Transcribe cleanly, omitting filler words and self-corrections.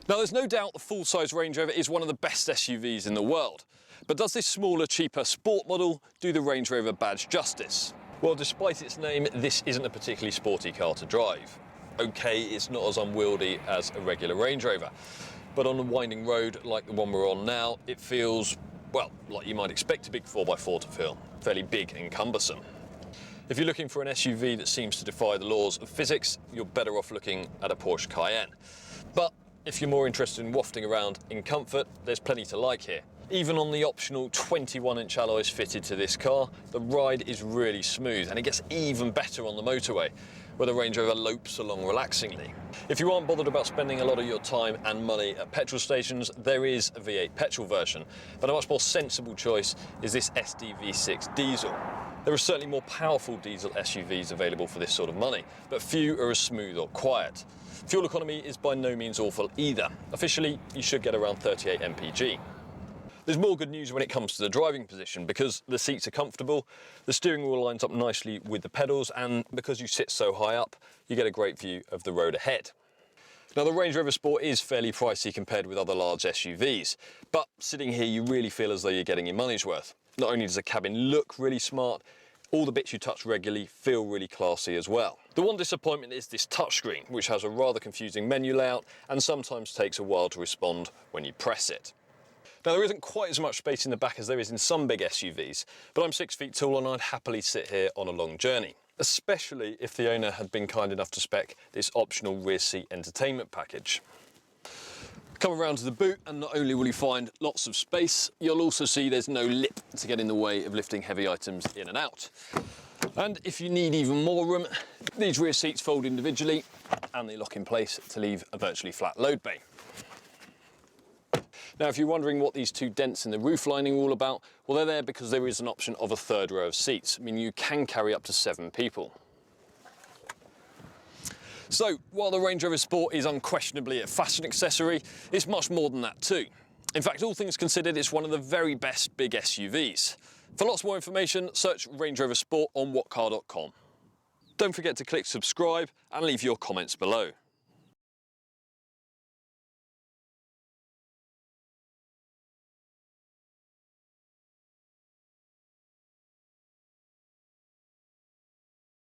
Now, there's no doubt the full-size Range Rover is one of the best SUVs in the world. But does this smaller, cheaper sport model do the Range Rover badge justice? Well, despite its name, this isn't a particularly sporty car to drive. Okay, it's not as unwieldy as a regular Range Rover, but on a winding road like the one we're on now, it feels, well, like you might expect a big 4x4 to feel, fairly big and cumbersome. If you're looking for an SUV that seems to defy the laws of physics, you're better off looking at a Porsche Cayenne. But if you're more interested in wafting around in comfort, there's plenty to like here. Even on the optional 21-inch alloys fitted to this car, the ride is really smooth, and it gets even better on the motorway, where the Range Rover lopes along relaxingly. If you aren't bothered about spending a lot of your time and money at petrol stations, there is a V8 petrol version, but a much more sensible choice is this SD V6 diesel. There are certainly more powerful diesel SUVs available for this sort of money, but few are as smooth or quiet. Fuel economy is by no means awful either. Officially, you should get around 38 mpg. There's more good news when it comes to the driving position, because the seats are comfortable, the steering wheel lines up nicely with the pedals, and because you sit so high up, you get a great view of the road ahead. Now, the Range Rover Sport is fairly pricey compared with other large SUVs, but sitting here you really feel as though you're getting your money's worth. Not only does the cabin look really smart, all the bits you touch regularly feel really classy as well. The one disappointment is this touchscreen, which has a rather confusing menu layout and sometimes takes a while to respond when you press it. Now, there isn't quite as much space in the back as there is in some big SUVs, but I'm 6 feet tall and I'd happily sit here on a long journey, especially if the owner had been kind enough to spec this optional rear seat entertainment package. Come around to the boot and not only will you find lots of space, you'll also see there's no lip to get in the way of lifting heavy items in and out. And if you need even more room, these rear seats fold individually and they lock in place to leave a virtually flat load bay. Now, if you're wondering what these two dents in the roof lining are all about, well, they're there because there is an option of a third row of seats, meaning you can carry up to 7 people. So, while the Range Rover Sport is unquestionably a fashion accessory, it's much more than that too. In fact, all things considered, it's one of the very best big SUVs. For lots more information, search Range Rover Sport on whatcar.com. Don't forget to click subscribe and leave your comments below.